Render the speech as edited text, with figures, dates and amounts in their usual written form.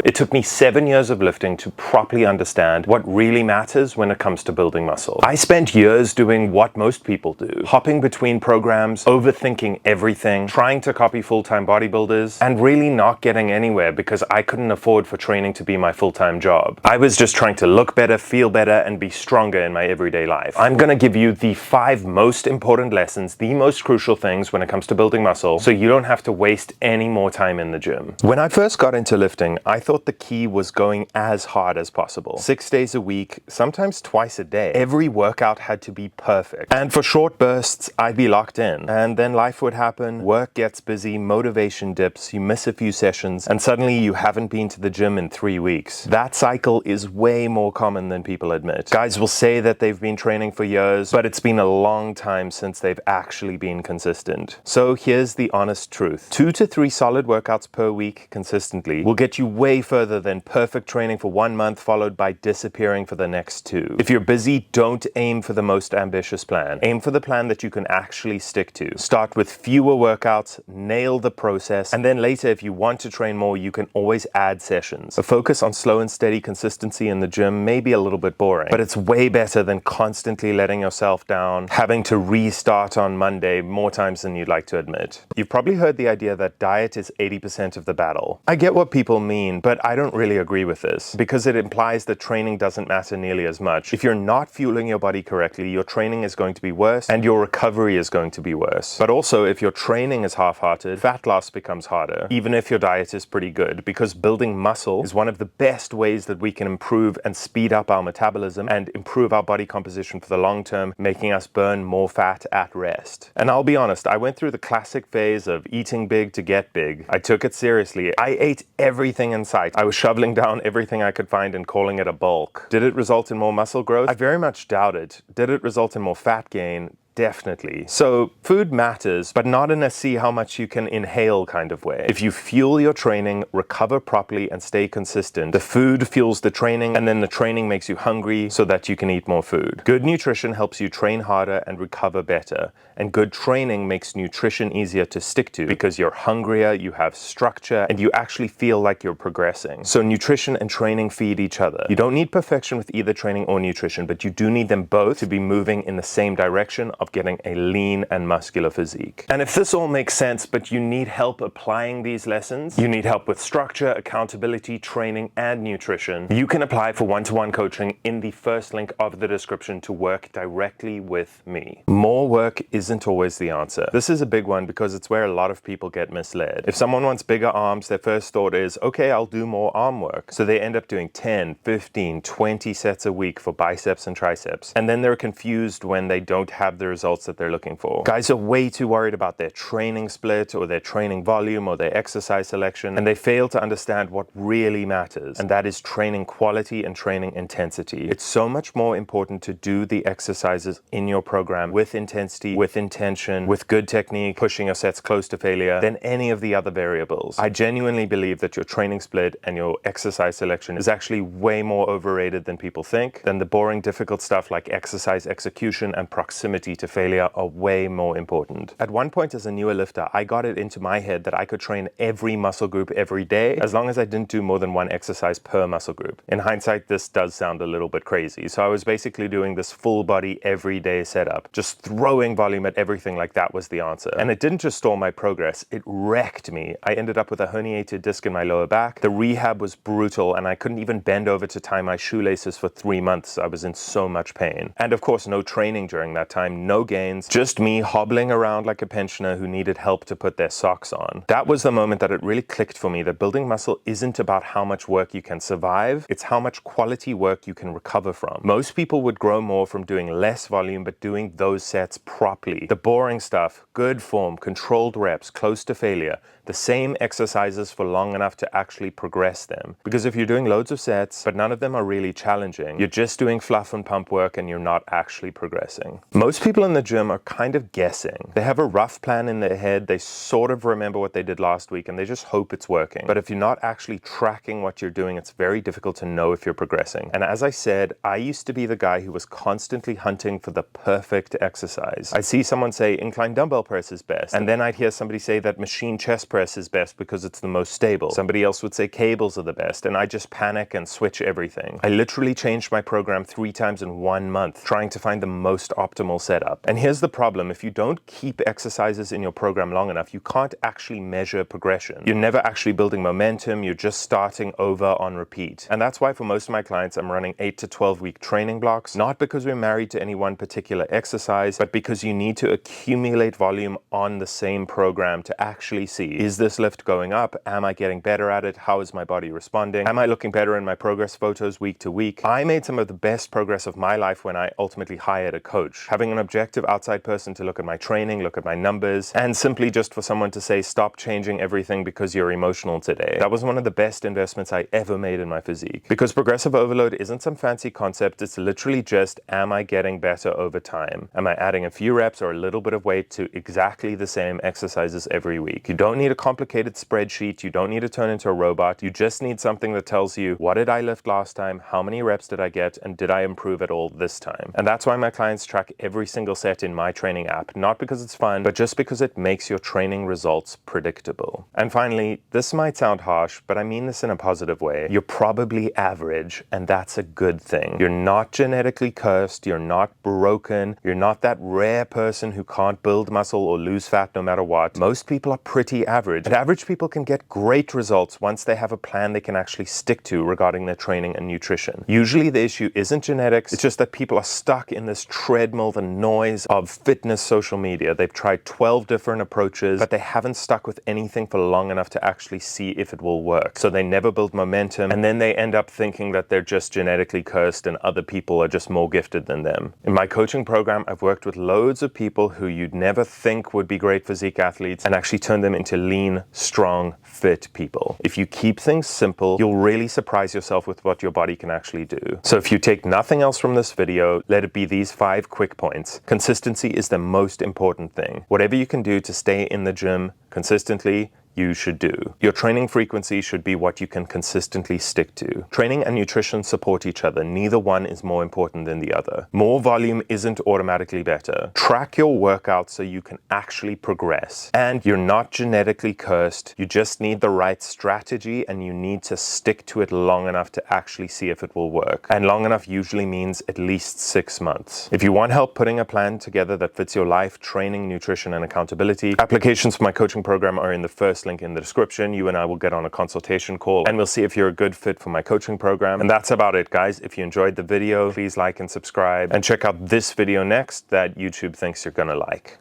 It took me 7 years of lifting to properly understand what really matters when it comes to building muscle. I spent years doing what most people do, hopping between programs, overthinking everything, trying to copy full-time bodybuilders, and really not getting anywhere because I couldn't afford for training to be my full-time job. I was just trying to look better, feel better, and be stronger in my everyday life. I'm gonna give you the 5 most important lessons, the most crucial things when it comes to building muscle, so you don't have to waste any more time in the gym. When I first got into lifting, I thought the key was going as hard as possible. 6 days a week, sometimes twice a day. Every workout had to be perfect. And for short bursts, I'd be locked in. And then life would happen, work gets busy, motivation dips, you miss a few sessions, and suddenly you haven't been to the gym in 3 weeks. That cycle is way more common than people admit. Guys will say that they've been training for years, but it's been a long time since they've actually been consistent. So here's the honest truth. 2 to 3 solid workouts per week consistently will get you way further than perfect training for 1 month followed by disappearing for the next 2. If you're busy, don't aim for the most ambitious plan. Aim for the plan that you can actually stick to. Start with fewer workouts, nail the process, and then later if you want to train more, you can always add sessions. A focus on slow and steady consistency in the gym may be a little bit boring, but it's way better than constantly letting yourself down, having to restart on Monday more times than you'd like to admit. You've probably heard the idea that diet is 80% of the battle. I get what people mean, but I don't really agree with this because it implies that training doesn't matter nearly as much. If you're not fueling your body correctly, your training is going to be worse and your recovery is going to be worse. But also, if your training is half-hearted, fat loss becomes harder, even if your diet is pretty good, because building muscle is one of the best ways that we can improve and speed up our metabolism and improve our body composition for the long term, making us burn more fat at rest. And I'll be honest, I went through the classic phase of eating big to get big. I took it seriously. I ate everything in sight. I was shoveling down everything I could find and calling it a bulk. Did it result in more muscle growth? I very much doubt it. Did it result in more fat gain? Definitely. So food matters, but not in a see how much you can inhale kind of way. If you fuel your training, recover properly, and stay consistent, the food fuels the training, and then the training makes you hungry so that you can eat more food. Good nutrition helps you train harder and recover better. And good training makes nutrition easier to stick to because you're hungrier, you have structure, and you actually feel like you're progressing. So nutrition and training feed each other. You don't need perfection with either training or nutrition, but you do need them both to be moving in the same direction of getting a lean and muscular physique. And if this all makes sense, but you need help applying these lessons, you need help with structure, accountability, training, and nutrition, you can apply for one-to-one coaching in the first link of the description to work directly with me. More work isn't always the answer. This is a big one because it's where a lot of people get misled. If someone wants bigger arms, their first thought is, okay, I'll do more arm work. So they end up doing 10, 15, 20 sets a week for biceps and triceps. And then they're confused when they don't have the results that they're looking for. Guys are way too worried about their training split or their training volume or their exercise selection, and they fail to understand what really matters, and that is training quality and training intensity. It's so much more important to do the exercises in your program with intensity, with intention, with good technique, pushing your sets close to failure than any of the other variables. I genuinely believe that your training split and your exercise selection is actually way more overrated than people think, than the boring, difficult stuff like exercise execution and proximity to failure are way more important. At one point as a newer lifter, I got it into my head that I could train every muscle group every day as long as I didn't do more than one exercise per muscle group. In hindsight, this does sound a little bit crazy. So I was basically doing this full body everyday setup, just throwing volume at everything like that was the answer. And it didn't just stall my progress, it wrecked me. I ended up with a herniated disc in my lower back. The rehab was brutal and I couldn't even bend over to tie my shoelaces for 3 months. I was in so much pain. And of course, no training during that time, no gains, just me hobbling around like a pensioner who needed help to put their socks on. That was the moment that it really clicked for me that building muscle isn't about how much work you can survive, it's how much quality work you can recover from. Most people would grow more from doing less volume but doing those sets properly. The boring stuff, good form, controlled reps, close to failure, the same exercises for long enough to actually progress them. Because if you're doing loads of sets, but none of them are really challenging, you're just doing fluff and pump work and you're not actually progressing. Most people in the gym are kind of guessing. They have a rough plan in their head, they sort of remember what they did last week and they just hope it's working. But if you're not actually tracking what you're doing, it's very difficult to know if you're progressing. And as I said, I used to be the guy who was constantly hunting for the perfect exercise. I'd see someone say incline dumbbell press is best, and then I'd hear somebody say that machine chest press press is best because it's the most stable. Somebody else would say cables are the best, and I just panic and switch everything. I literally changed my program 3 times in 1 month, trying to find the most optimal setup. And here's the problem: if you don't keep exercises in your program long enough, you can't actually measure progression. You're never actually building momentum, you're just starting over on repeat. And that's why for most of my clients, I'm running 8 to 12 week training blocks, not because we're married to any one particular exercise, but because you need to accumulate volume on the same program to actually see, is this lift going up? Am I getting better at it? How is my body responding? Am I looking better in my progress photos week to week? I made some of the best progress of my life when I ultimately hired a coach. Having an objective outside person to look at my training, look at my numbers, and simply just for someone to say, stop changing everything because you're emotional today. That was one of the best investments I ever made in my physique. Because progressive overload isn't some fancy concept, it's literally just, am I getting better over time? Am I adding a few reps or a little bit of weight to exactly the same exercises every week? You don't need a complicated spreadsheet, you don't need to turn into a robot, you just need something that tells you, what did I lift last time, how many reps did I get, and did I improve at all this time? And that's why my clients track every single set in my training app, not because it's fun, but just because it makes your training results predictable. And finally, this might sound harsh, but I mean this in a positive way. You're probably average, and that's a good thing. You're not genetically cursed, you're not broken, you're not that rare person who can't build muscle or lose fat no matter what. Most people are pretty average, and average people can get great results once they have a plan they can actually stick to regarding their training and nutrition. Usually the issue isn't genetics, it's just that people are stuck in this treadmill, the noise of fitness social media. They've tried 12 different approaches, but they haven't stuck with anything for long enough to actually see if it will work. So they never build momentum, and then they end up thinking that they're just genetically cursed and other people are just more gifted than them. In my coaching program, I've worked with loads of people who you'd never think would be great physique athletes and actually turn them into lean, strong, fit people. If you keep things simple, you'll really surprise yourself with what your body can actually do. So if you take nothing else from this video, let it be these 5 quick points. Consistency is the most important thing. Whatever you can do to stay in the gym consistently, you should do. Your training frequency should be what you can consistently stick to. Training and nutrition support each other. Neither one is more important than the other. More volume isn't automatically better. Track your workouts so you can actually progress. And you're not genetically cursed. You just need the right strategy, and you need to stick to it long enough to actually see if it will work. And long enough usually means at least 6 months. If you want help putting a plan together that fits your life, training, nutrition, and accountability, applications for my coaching program are in the first link in the description. You and I will get on a consultation call, and we'll see if you're a good fit for my coaching program. And that's about it, guys. If you enjoyed the video, please like and subscribe, and check out this video next that YouTube thinks you're gonna like.